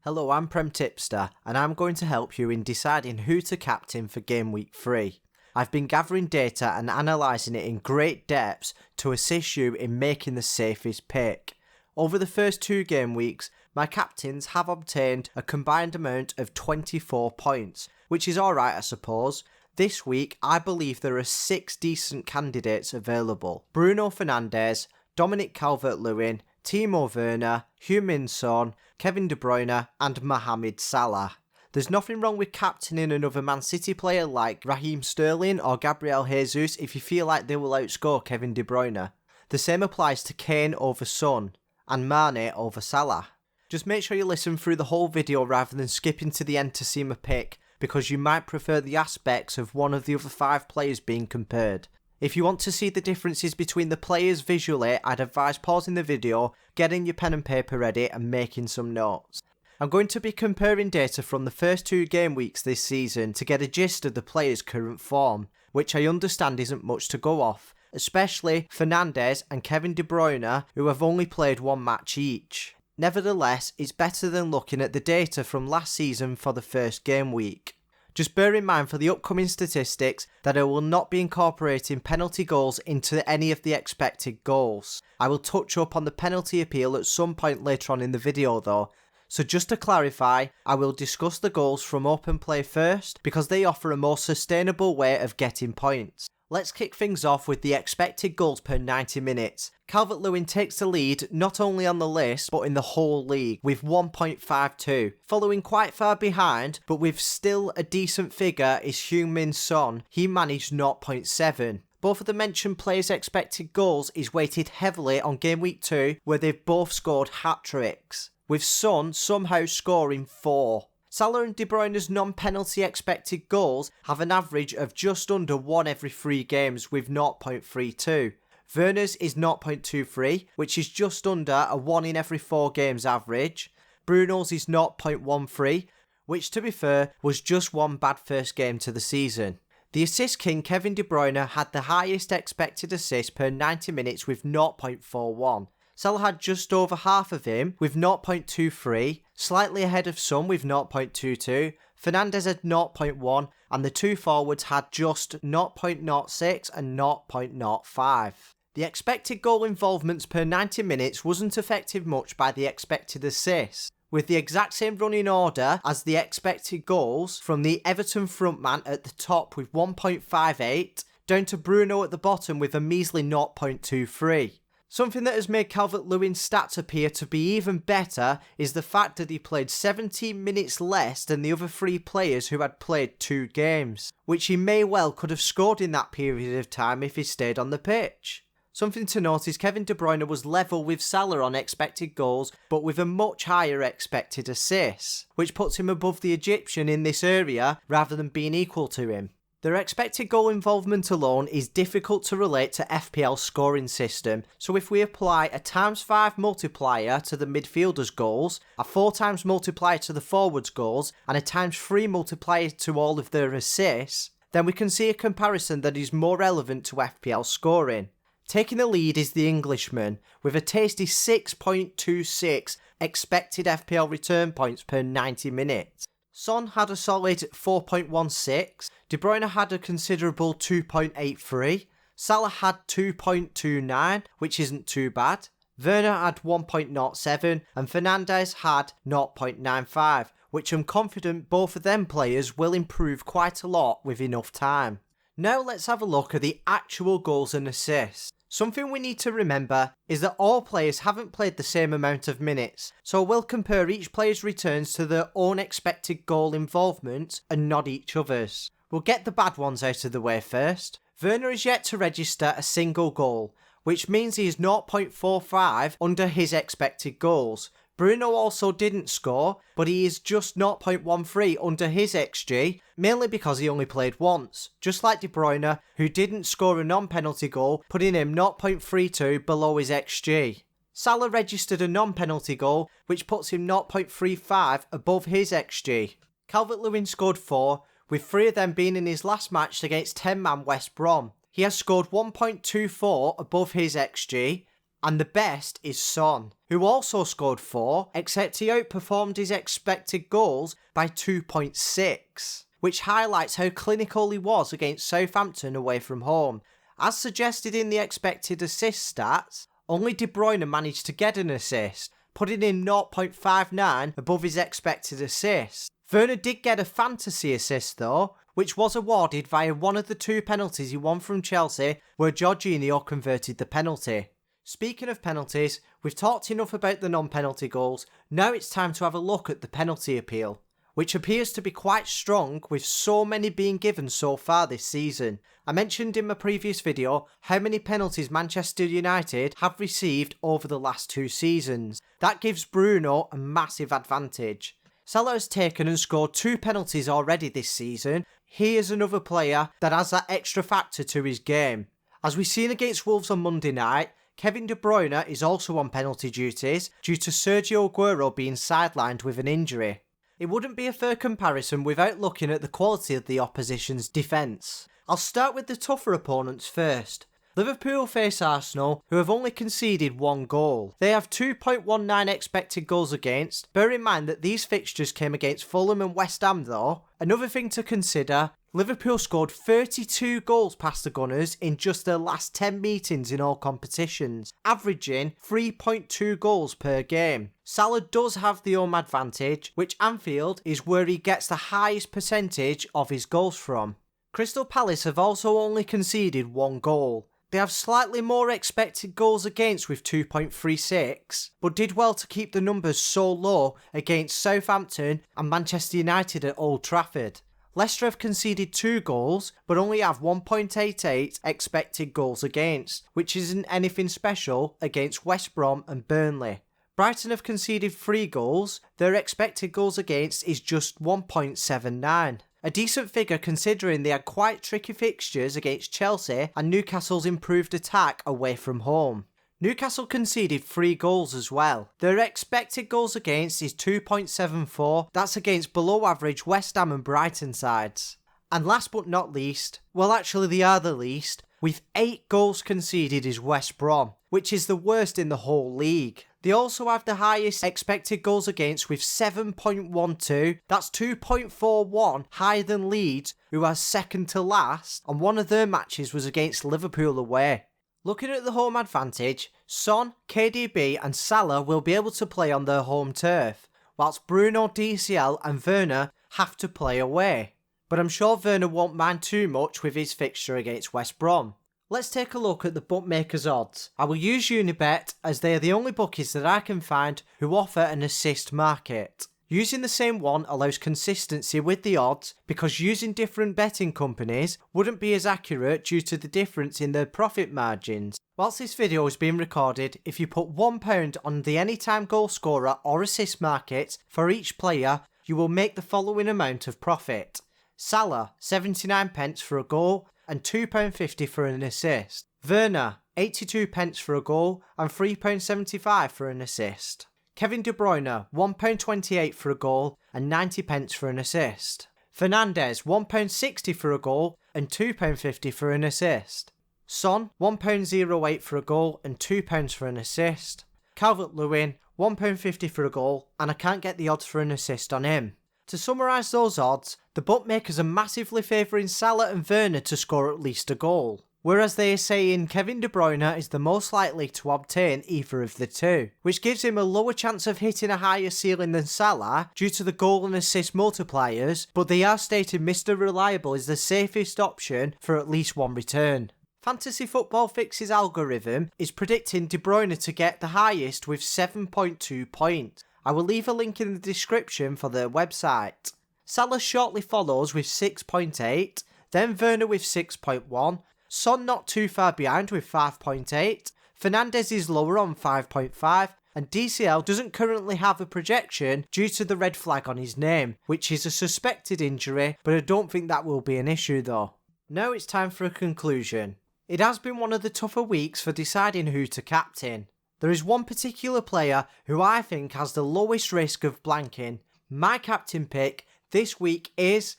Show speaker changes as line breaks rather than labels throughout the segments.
Hello, I'm Prem Tipster, and I'm going to help you in deciding who to captain for Game Week 3. I've been gathering data and analysing it in great depth to assist you in making the safest pick. Over the first 2 game weeks, my captains have obtained a combined amount of 24 points, which is alright I suppose. This week, I believe there are 6 decent candidates available. Bruno Fernandes, Dominic Calvert-Lewin, Timo Werner, Heung-min Son, Kevin De Bruyne and Mohamed Salah. There's nothing wrong with captaining another Man City player like Raheem Sterling or Gabriel Jesus if you feel like they will outscore Kevin De Bruyne. The same applies to Kane over Son and Mane over Salah. Just make sure you listen through the whole video rather than skipping to the end to see my pick, because you might prefer the aspects of one of the other 5 players being compared. If you want to see the differences between the players visually, I'd advise pausing the video, getting your pen and paper ready and making some notes. I'm going to be comparing data from the first 2 game weeks this season to get a gist of the players' current form, which I understand isn't much to go off, especially Fernandes and Kevin De Bruyne, who have only played 1 match each. Nevertheless, it's better than looking at the data from last season for the first game week. Just bear in mind for the upcoming statistics that I will not be incorporating penalty goals into any of the expected goals. I will touch up on the penalty appeal at some point later on in the video though. So just to clarify, I will discuss the goals from open play first because they offer a more sustainable way of getting points. Let's kick things off with the expected goals per 90 minutes. Calvert-Lewin takes the lead not only on the list but in the whole league with 1.52. Following quite far behind but with still a decent figure is Heung-min Son. He managed 0.7. Both of the mentioned players' expected goals is weighted heavily on game week 2 where they've both scored hat-tricks, with Son somehow scoring 4. Salah and De Bruyne's non-penalty expected goals have an average of just under 1 every 3 games with 0.32. Werner's is 0.23, which is just under a 1 in every 4 games average. Bruno's is 0.13, which to be fair was just 1 bad first game to the season. The assist king Kevin De Bruyne had the highest expected assist per 90 minutes with 0.41. Salah had just over half of him with 0.23, slightly ahead of Son with 0.22, Fernandes had 0.1 and the 2 forwards had just 0.06 and 0.05. The expected goal involvements per 90 minutes wasn't affected much by the expected assists, with the exact same running order as the expected goals from the Everton frontman at the top with 1.58 down to Bruno at the bottom with a measly 0.23. Something that has made Calvert-Lewin's stats appear to be even better is the fact that he played 17 minutes less than the other 3 players who had played 2 games, which he may well could have scored in that period of time if he stayed on the pitch. Something to note is Kevin De Bruyne was level with Salah on expected goals but with a much higher expected assists, which puts him above the Egyptian in this area rather than being equal to him. Their expected goal involvement alone is difficult to relate to FPL scoring system, so if we apply a ×5 multiplier to the midfielders' goals, a 4 times multiplier to the forwards' goals, and a ×3 multiplier to all of their assists, then we can see a comparison that is more relevant to FPL scoring. Taking the lead is the Englishman, with a tasty 6.26 expected FPL return points per 90 minutes. Son had a solid 4.16, De Bruyne had a considerable 2.83, Salah had 2.29, which isn't too bad, Werner had 1.07 and Fernandes had 0.95, which I'm confident both of them players will improve quite a lot with enough time. Now let's have a look at the actual goals and assists. Something we need to remember is that all players haven't played the same amount of minutes, so we'll compare each player's returns to their own expected goal involvement and not each other's. We'll get the bad ones out of the way first. Werner is yet to register a single goal, which means he is 0.45 under his expected goals. Bruno also didn't score, but he is just 0.13 under his XG, mainly because he only played once, just like De Bruyne, who didn't score a non-penalty goal, putting him 0.32 below his XG. Salah registered a non-penalty goal, which puts him 0.35 above his XG. Calvert-Lewin scored 4, with 3 of them being in his last match against 10-man West Brom. He has scored 1.24 above his XG, and the best is Son. who also scored 4, except he outperformed his expected goals by 2.6, which highlights how clinical he was against Southampton away from home. As suggested in the expected assist stats, only De Bruyne managed to get an assist, putting in 0.59 above his expected assist. Werner did get a fantasy assist though, which was awarded via one of the 2 penalties he won from Chelsea, where Jorginho converted the penalty. Speaking of penalties, we've talked enough about the non-penalty goals, now it's time to have a look at the penalty appeal, which appears to be quite strong with so many being given so far this season. I mentioned in my previous video how many penalties Manchester United have received over the last 2 seasons. That gives Bruno a massive advantage. Salah has taken and scored 2 penalties already this season. He is another player that has that extra factor to his game. As we've seen against Wolves on Monday night, Kevin De Bruyne is also on penalty duties due to Sergio Aguero being sidelined with an injury. It wouldn't be a fair comparison without looking at the quality of the opposition's defence. I'll start with the tougher opponents first. Liverpool face Arsenal, who have only conceded 1 goal. They have 2.19 expected goals against. Bear in mind that these fixtures came against Fulham and West Ham though. Another thing to consider, Liverpool scored 32 goals past the Gunners in just their last 10 meetings in all competitions, averaging 3.2 goals per game. Salah does have the home advantage, which Anfield is where he gets the highest percentage of his goals from. Crystal Palace have also only conceded 1 goal. They have slightly more expected goals against with 2.36, but did well to keep the numbers so low against Southampton and Manchester United at Old Trafford. Leicester have conceded 2 goals, but only have 1.88 expected goals against, which isn't anything special against West Brom and Burnley. Brighton have conceded 3 goals, their expected goals against is just 1.79. A decent figure considering they had quite tricky fixtures against Chelsea and Newcastle's improved attack away from home. Newcastle conceded 3 goals as well. Their expected goals against is 2.74, that's against below average West Ham and Brighton sides. And last but not least, well actually they are the least, with 8 goals conceded is West Brom, which is the worst in the whole league. They also have the highest expected goals against with 7.12, that's 2.41 higher than Leeds, who are second to last, and one of their matches was against Liverpool away. Looking at the home advantage, Son, KDB and Salah will be able to play on their home turf, whilst Bruno, DCL and Werner have to play away. But I'm sure Werner won't mind too much with his fixture against West Brom. Let's take a look at the bookmakers' odds. I will use Unibet as they are the only bookies that I can find who offer an assist market. Using the same one allows consistency with the odds because using different betting companies wouldn't be as accurate due to the difference in their profit margins. Whilst this video is being recorded, if you put £1 on the anytime goal scorer or assist market for each player, you will make the following amount of profit. Salah, 79 pence for a goal and £2.50 for an assist. Werner, 82 pence for a goal and £3.75 for an assist. Kevin De Bruyne, £1.28 for a goal and 90 pence for an assist. Fernandes, £1.60 for a goal and £2.50 for an assist. Son, £1.08 for a goal and £2 for an assist. Calvert-Lewin, £1.50 for a goal, and I can't get the odds for an assist on him. To summarise those odds, the bookmakers are massively favouring Salah and Werner to score at least a goal, whereas they are saying Kevin De Bruyne is the most likely to obtain either of the two, which gives him a lower chance of hitting a higher ceiling than Salah due to the goal and assist multipliers, but they are stating Mr. Reliable is the safest option for at least one return. Fantasy Football Fix's algorithm is predicting De Bruyne to get the highest with 7.2 points. I will leave a link in the description for their website. Salah shortly follows with 6.8, then Werner with 6.1, Son not too far behind with 5.8, Fernandes is lower on 5.5, and DCL doesn't currently have a projection due to the red flag on his name, which is a suspected injury, but I don't think that will be an issue though. Now it's time for a conclusion. It has been one of the tougher weeks for deciding who to captain. There is one particular player who I think has the lowest risk of blanking. My captain pick this week is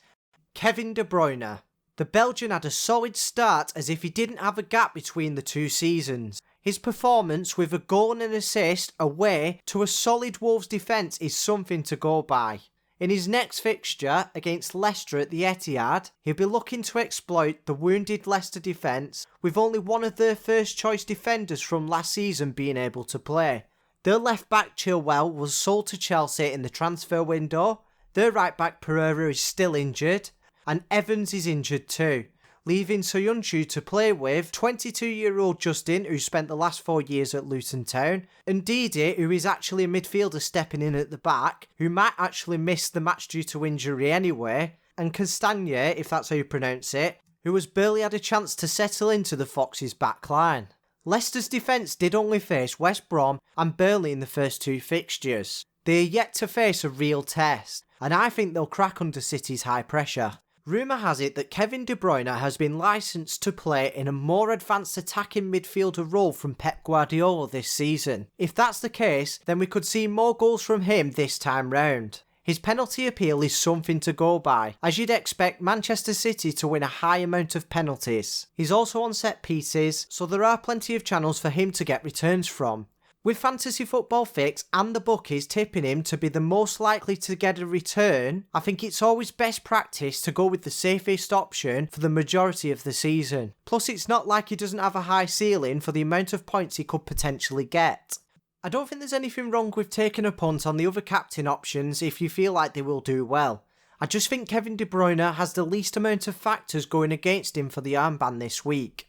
Kevin De Bruyne. The Belgian had a solid start as if he didn't have a gap between the 2 seasons. His performance with a goal and an assist away to a solid Wolves defence is something to go by. In his next fixture against Leicester at the Etihad, he'll be looking to exploit the wounded Leicester defence with only one of their first choice defenders from last season being able to play. Their left back Chilwell was sold to Chelsea in the transfer window, their right back Pereira is still injured, and Evans is injured too, leaving Soyuncu to play with 22-year-old Justin, who spent the last 4 years at Luton Town, and Didi, who is actually a midfielder stepping in at the back, who might actually miss the match due to injury anyway, and Castagne, if that's how you pronounce it, who has barely had a chance to settle into the Foxes' back line. Leicester's defence did only face West Brom and Burnley in the first 2 fixtures. They are yet to face a real test, and I think they'll crack under City's high pressure. Rumour has it that Kevin De Bruyne has been licensed to play in a more advanced attacking midfielder role from Pep Guardiola this season. If that's the case, then we could see more goals from him this time round. His penalty appeal is something to go by, as you'd expect Manchester City to win a high amount of penalties. He's also on set pieces, so there are plenty of channels for him to get returns from. With Fantasy Football Fix and the bookies tipping him to be the most likely to get a return, I think it's always best practice to go with the safest option for the majority of the season. Plus, it's not like he doesn't have a high ceiling for the amount of points he could potentially get. I don't think there's anything wrong with taking a punt on the other captain options if you feel like they will do well. I just think Kevin De Bruyne has the least amount of factors going against him for the armband this week.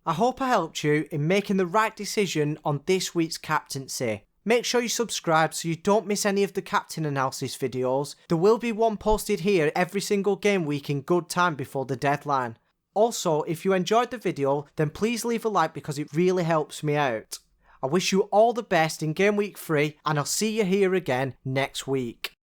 I hope I helped you in making the right decision on this week's captaincy. Make sure you subscribe so you don't miss any of the captain analysis videos. There will be one posted here every single game week in good time before the deadline. Also, if you enjoyed the video, then please leave a like because it really helps me out. I wish you all the best in Game Week 3 and I'll see you here again next week.